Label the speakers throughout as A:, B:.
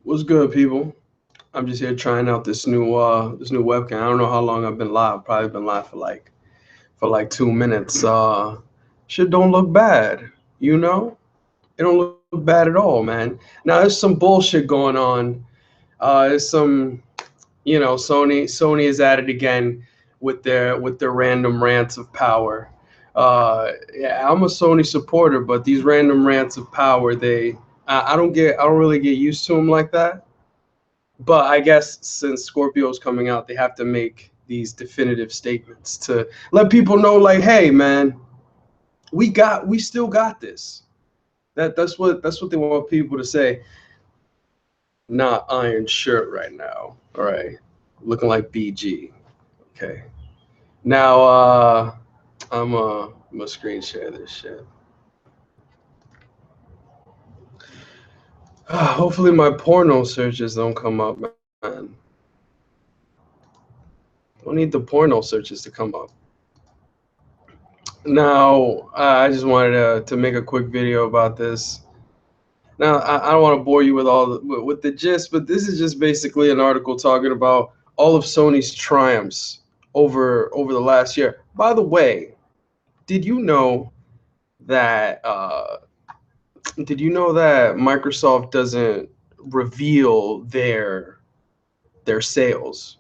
A: What's good, people? I'm just here trying out this new webcam. I don't know how long I've been live. Probably been live for like 2 minutes. Shit don't look bad, you know? It don't look bad at all, man. Now there's some bullshit going on. There's some, Sony is at it again with their random rants of power. Yeah, I'm a Sony supporter, but these random rants of power, I don't really get used to them like that. But I guess since Scorpio's coming out, they have to make these definitive statements to let people know, like, hey, man, we still got this. That's what they want people to say. Not iron shirt right now. All right, looking like BG. Okay. Now, I'm gonna screen share this shit. Hopefully my porno searches don't come up, man. Don't need the porno searches to come up. Now, I just wanted to make a quick video about this. Now, I don't want to bore you with with the gist, but this is just basically an article talking about all of Sony's triumphs over the last year. By the way, did you know that Microsoft doesn't reveal their sales?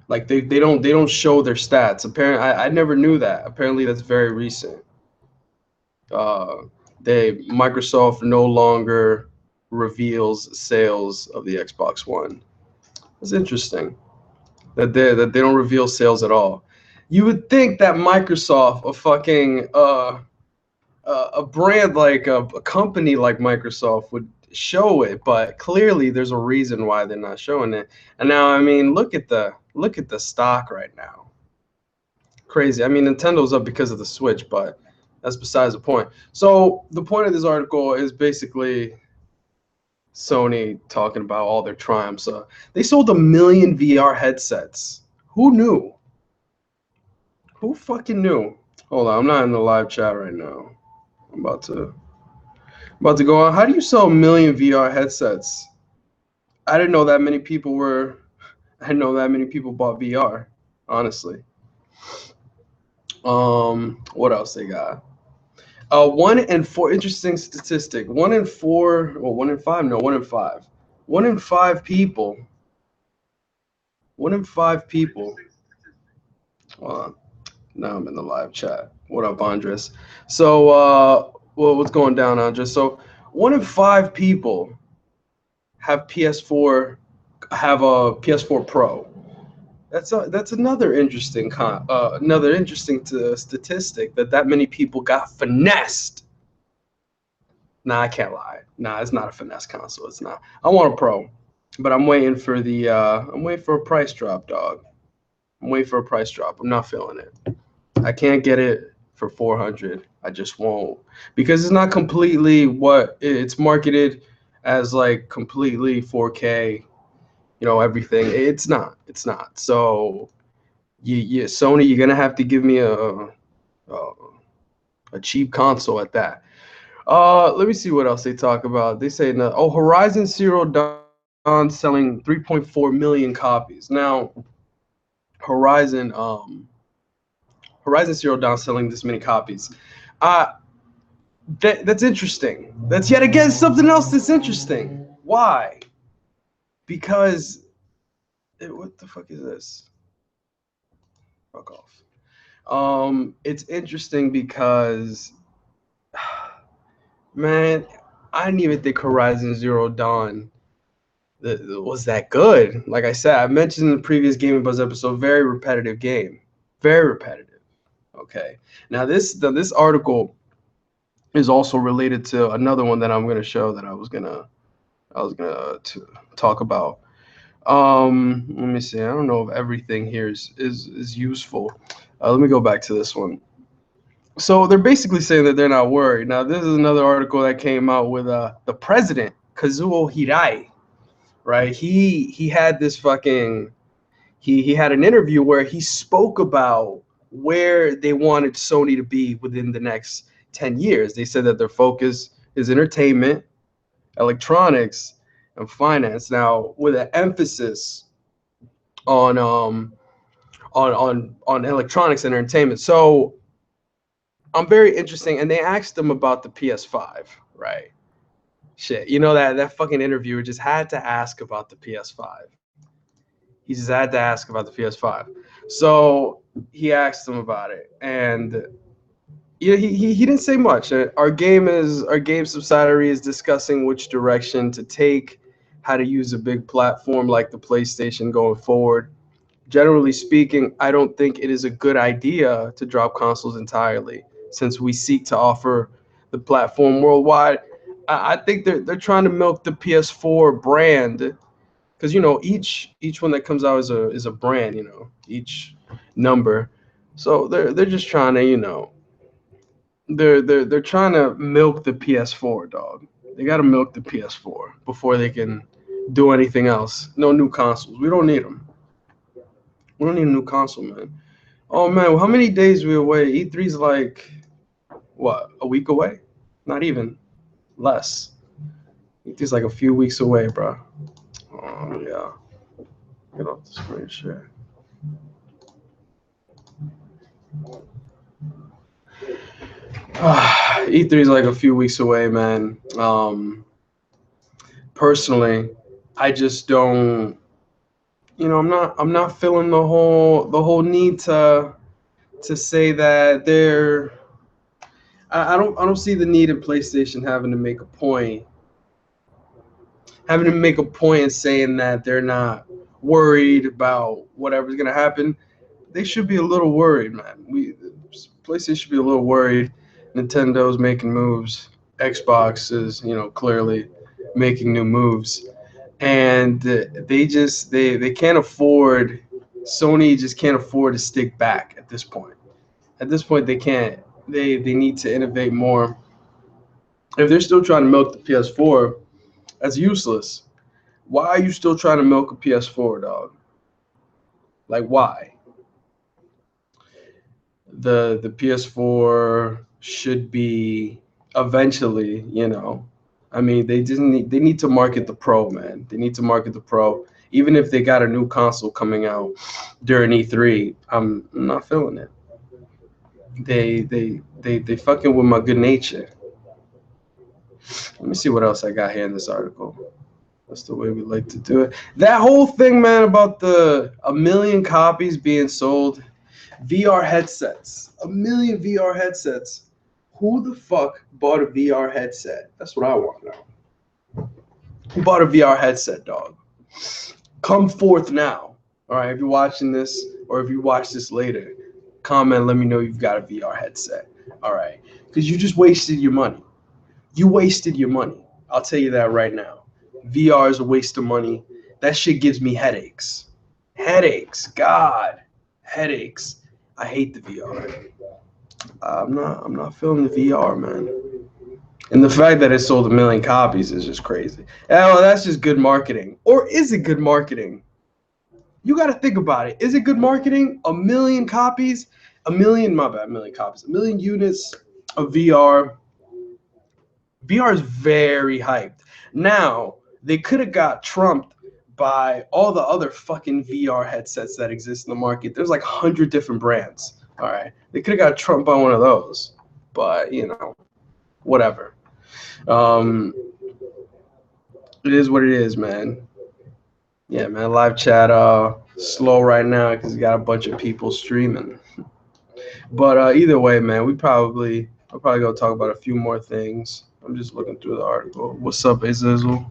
A: Like they don't show their stats. Apparently, I never knew that. Apparently, that's very recent. Uh, Microsoft no longer reveals sales of the Xbox One. It's interesting that they don't reveal sales at all. You would think that Microsoft, a brand like a company like Microsoft would show it, but clearly there's a reason why they're not showing it. And now, I mean, look at the stock right now. Crazy. I mean, Nintendo's up because of the Switch, but that's besides the point. So the point of this article is basically Sony talking about all their triumphs. They sold 1 million VR headsets. Who knew? Who fucking knew? Hold on, I'm not in the live chat right now. I'm about to go on. How do you sell 1 million VR headsets? I didn't know that many people were. I didn't know that many people bought VR. Honestly. What else they got? 1 in 4, interesting statistic. 1 in 4, well, 1 in 5, no, 1 in 5. 1 in 5 people. 1 in 5 people. Hold on. Now I'm in the live chat. What up, Andres? So, well, what's going down, Andres? So, 1 in 5 people have PS4, have a PS4 Pro. That's another interesting statistic that many people got finessed. Nah, I can't lie. Nah, it's not a finesse console. It's not. I want a Pro, but I'm waiting for a price drop, dog. I'm waiting for a price drop. I'm not feeling it. I can't get it for 400. I just won't, because it's not completely what it's marketed as, like completely 4K. Everything. It's not. It's not. So, Sony, you're gonna have to give me a cheap console at that. Let me see what else they talk about. They say, Horizon Zero Dawn selling 3.4 million copies. Now, Horizon Zero Dawn selling this many copies. That's interesting. That's yet again something else that's interesting. Why? Because what the fuck is this? Fuck off. It's interesting because, man, I didn't even think Horizon Zero Dawn was that good. Like I said, I mentioned in the previous Gaming Buzz episode, very repetitive game, very repetitive. Okay. Now this article is also related to another one that I'm going to show that I was gonna to talk about. Let me see. I don't know if everything here is useful. Let me go back to this one. So they're basically saying that they're not worried. Now, this is another article that came out with the president, Kazuo Hirai, right? He had this fucking he had an interview where he spoke about where they wanted Sony to be within the next 10 years. They said that their focus is entertainment, electronics, and finance. Now, with an emphasis on on electronics and entertainment. So I'm very interesting, and they asked him about the PS5, right? Shit, you know that fucking interviewer just had to ask about the PS5. He just had to ask about the PS5. So he asked him about it, and yeah, he didn't say much. Our game subsidiary is discussing which direction to take, how to use a big platform like the PlayStation going forward. Generally speaking, I don't think it is a good idea to drop consoles entirely, since we seek to offer the platform worldwide. I think they're trying to milk the PS4 brand, because each one that comes out is a brand, each number. So they're just trying to they're trying to milk the PS4, dog. They got to milk the PS4 before they can do anything else. No new consoles. We don't need them. We don't need a new console, man. Oh man, how many days we away? E3's like what? A week away? Not even. Less. E3's like a few weeks away, bro. Oh yeah. Get off the screen share. E3 is like a few weeks away, man. Personally, I just don't. I'm not feeling the whole need to say that they're. I don't see the need in PlayStation having to make a point and saying that they're not worried about whatever's gonna happen. They should be a little worried, man. PlayStation should be a little worried. Nintendo's making moves. Xbox is, clearly making new moves, and they can't afford. Sony just can't afford to stick back at this point. At this point, they can't. They need to innovate more. If they're still trying to milk the PS4, that's useless. Why are you still trying to milk a PS4, dog? Like why? The PS4 should be eventually, I mean, they need to market the Pro, man. They need to market the Pro. Even if they got a new console coming out during E3, I'm not feeling it. They fucking with my good nature. Let me see what else I got here in this article. That's the way we like to do it. That whole thing, man, about the a million copies being sold, VR headsets, a million VR headsets. Who the fuck bought a VR headset? That's what I want to know. Who bought a VR headset, dog? Come forth now. All right, if you're watching this or if you watch this later, comment, let me know you've got a VR headset. All right, because you just wasted your money. You wasted your money. I'll tell you that right now. VR is a waste of money. That shit gives me headaches. Headaches. God. Headaches. I hate the VR. I'm not feeling the VR, man. And the fact that it sold a million copies is just crazy. Well, that's just good marketing. Or is it good marketing? You got to think about it. Is it good marketing? A million copies? A million copies. A million units of VR. VR is very hyped. Now, they could have got trumped by all the other fucking VR headsets that exist in the market. There's like 100 different brands. All right. They could have got trumped by one of those. But, whatever. It is what it is, man. Yeah, man. Live chat slow right now because we got a bunch of people streaming. But either way, man, I'll probably go talk about a few more things. I'm just looking through the article. What's up, Azizzle?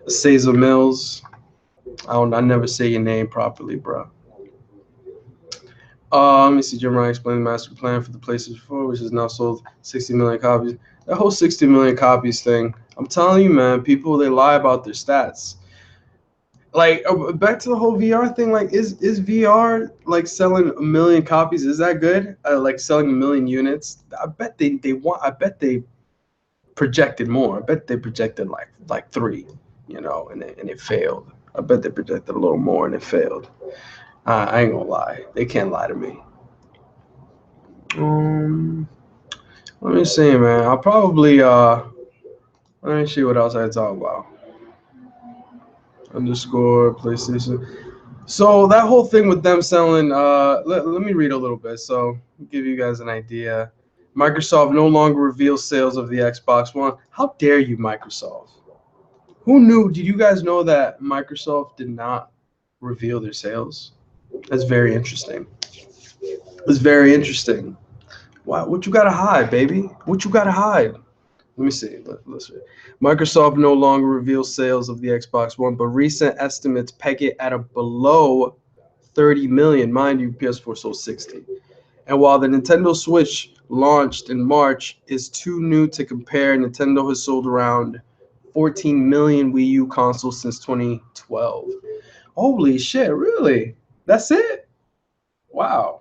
A: Cesar Mills. I never say your name properly, bro. Let me see. Jim Ryan explained the master plan for the PlayStation 4, which has now sold 60 million copies. That whole 60 million copies thing, I'm telling you, man, people, they lie about their stats. Like, back to the whole VR thing, like, is VR, like, selling a million copies, is that good? Like, selling a million units? I bet they projected more. I bet they projected, like 3, and it failed. I bet they projected a little more, and it failed. I ain't gonna lie. They can't lie to me. Let me see, man. I'll probably let me see what else I talk about. Underscore PlayStation. So that whole thing with them selling, let me read a little bit. So give you guys an idea. Microsoft no longer reveals sales of the Xbox One. How dare you, Microsoft? Who knew? Did you guys know that Microsoft did not reveal their sales? That's very interesting. It's very interesting. Wow, what you gotta hide, baby? What you gotta hide? Let me see. Let's see. Microsoft no longer reveals sales of the Xbox One, but recent estimates peg it at a below 30 million. Mind you, PS4 sold 60. And while the Nintendo Switch launched in March is too new to compare, Nintendo has sold around 14 million Wii U consoles since 2012. Holy shit, really? That's it? Wow.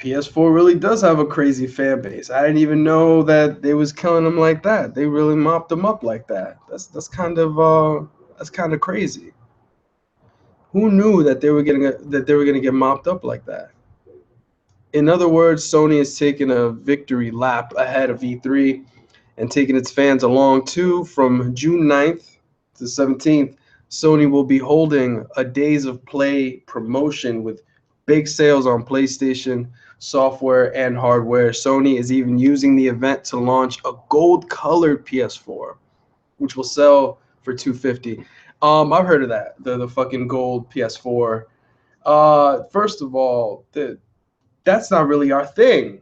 A: PS4 really does have a crazy fan base. I didn't even know that they was killing them like that. They really mopped them up like that. That's kind of crazy. Who knew that they were gonna get mopped up like that? In other words, Sony is taking a victory lap ahead of E3 and taking its fans along too. From June 9th to 17th, Sony will be holding a Days of Play promotion with big sales on PlayStation software and hardware. Sony is even using the event to launch a gold-colored PS4, which will sell for $250. I've heard of that, the fucking gold PS4. First of all, that's not really our thing.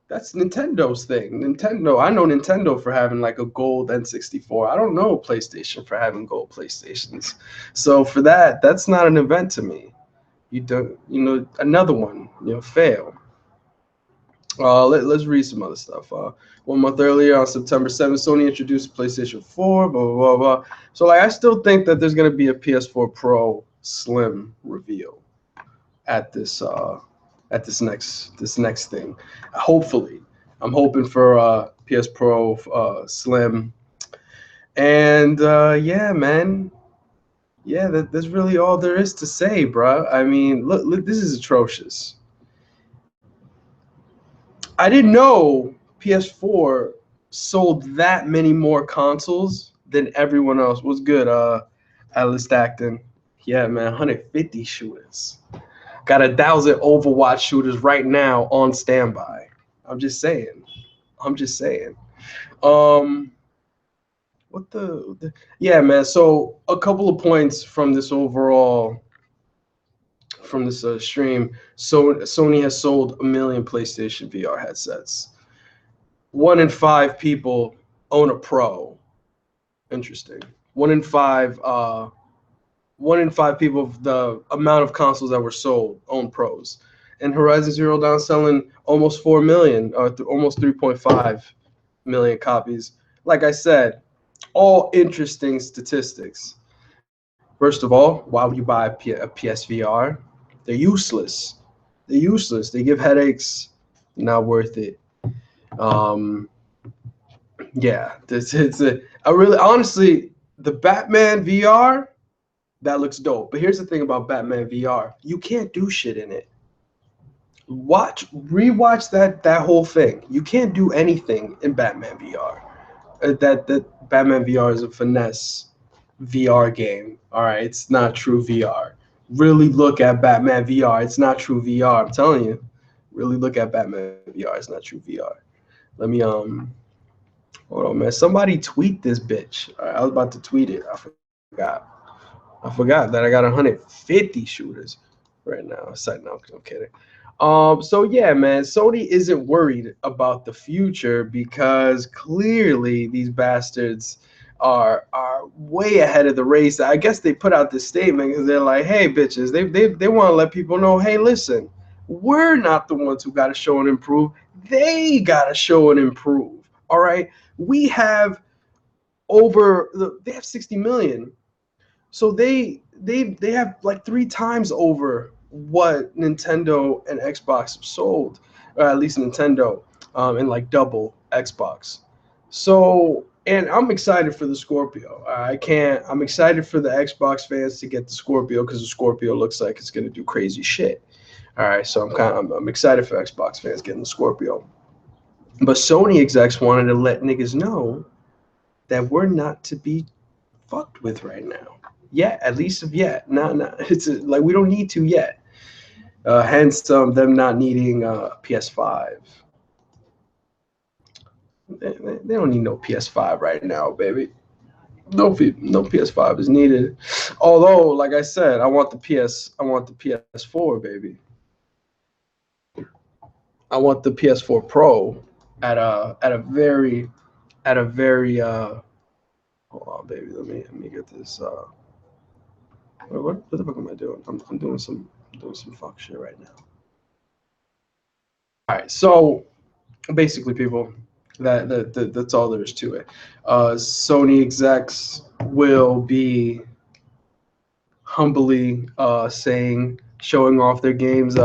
A: That's Nintendo's thing. Nintendo, I know Nintendo for having like a gold N64. I don't know PlayStation for having gold PlayStations. So for that, that's not an event to me. You don't, another one, fail. Let's read some other stuff. 1 month earlier, on September 7th, Sony introduced PlayStation 4, blah, blah, blah, blah. So, like, I still think that there's going to be a PS4 Pro Slim reveal at this next thing. Hopefully, I'm hoping for PS Pro Slim. And yeah, man, yeah, that's really all there is to say, bro. I mean, look, this is atrocious. I didn't know PS4 sold that many more consoles than everyone else. What's good, Alice Acton? Yeah, man, 150 shooters. Got 1,000 Overwatch shooters right now on standby. I'm just saying. I'm just saying. What the yeah, man. So a couple of points from this overall from this stream. So Sony has sold 1 million PlayStation VR headsets. 1 in 5 people own a Pro. Interesting. 1 in 5. 1 in 5 people of the amount of consoles that were sold own Pros. And Horizon Zero Dawn selling almost 4 million, or almost 3.5 million copies. Like I said, all interesting statistics. First of all, why would you buy a PSVR? They're useless. They're useless. They give headaches. Not worth it. Yeah, I really honestly the Batman VR that looks dope. But here's the thing about Batman VR: you can't do shit in it. Rewatch that whole thing. You can't do anything in Batman VR. That Batman VR is a finesse VR game. All right, it's not true VR. Really look at Batman VR. It's not true VR. I'm telling you. Really look at Batman VR. It's not true VR. Let me hold on, man. Somebody tweet this bitch. All right, I was about to tweet it. I forgot that I got 150 shooters right now. No, I'm kidding. So yeah, man, Sony isn't worried about the future because clearly these bastards are way ahead of the race. I guess they put out this statement because they're like, hey, bitches, they want to let people know, hey, listen, we're not the ones who got to show and improve. They got to show and improve. All right, we have they have 60 million. So they have like 3 times over what Nintendo and Xbox have sold, or at least Nintendo, and like double Xbox. So, and I'm excited for the Scorpio. I'm excited for the Xbox fans to get the Scorpio because the Scorpio looks like it's gonna do crazy shit. All right, so I'm excited for Xbox fans getting the Scorpio. But Sony execs wanted to let niggas know that we're not to be fucked with right now. yet, at least of yet. Not it's like we don't need to yet. Hence, them not needing PS5. They don't need no PS5 right now, baby. No PS5 is needed. Although, like I said, I want the PS4, baby. I want the PS4 Pro at a very hold on, baby. Let me get this. What the fuck am I doing? I'm doing some fuck shit right now. All right, so basically, people, that's all there is to it. Sony execs will be humbly saying, showing off their games.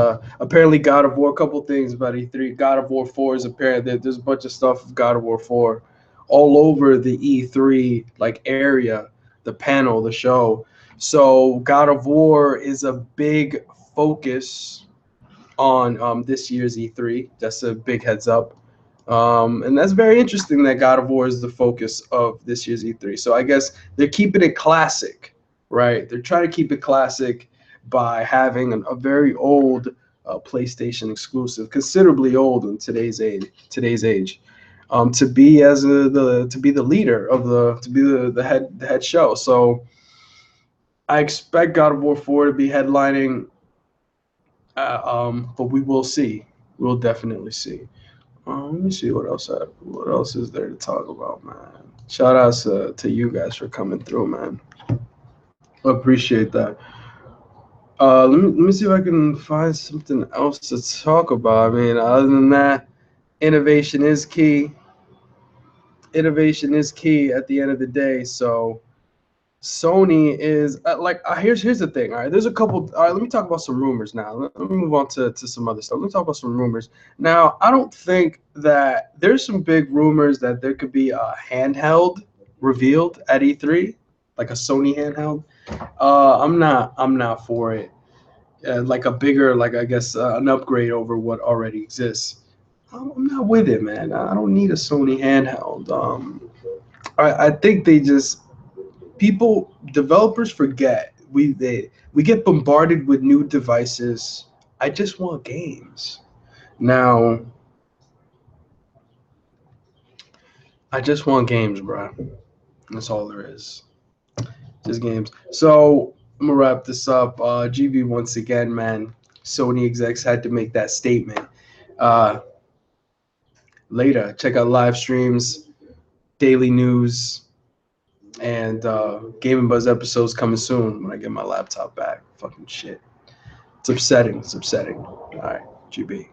A: Apparently, God of War, a couple things about E3. God of War 4 is apparent that there's a bunch of stuff of God of War 4 all over the E3 like area, the panel, the show. So God of War is a big focus on this year's E3. That's a big heads up. And that's very interesting that God of War is the focus of this year's E3. So I guess they're keeping it classic, right? They're trying to keep it classic by having a very old PlayStation exclusive, considerably old in today's age. To be to be the leader of to be the head show. So I expect God of War 4 to be headlining, but we will see. We'll definitely see. Let me see what else is there to talk about, man. Shout outs to you guys for coming through, man. Appreciate that. Let me see if I can find something else to talk about. I mean, other than that, innovation is key. Innovation is key at the end of the day. So Sony is here's the thing. All right, there's a couple. All right, let me talk about some rumors now. Let me move on to some other stuff. Let me talk about some rumors. Now, I don't think that there's some big rumors that there could be a handheld revealed at E3, like a Sony handheld. I'm not for it. Like a bigger, like I guess an upgrade over what already exists. I'm not with it, man. I don't need a Sony handheld. I think they just people developers forget we get bombarded with new devices. I just want games now. I just want games, bro. That's all there is, just games. So I'm gonna wrap this up. GB, once again, man, Sony execs had to make that statement. uh Later, check out live streams, daily news, and Game and Buzz episodes coming soon when I get my laptop back. Fucking shit. It's upsetting. It's upsetting. All right, GB.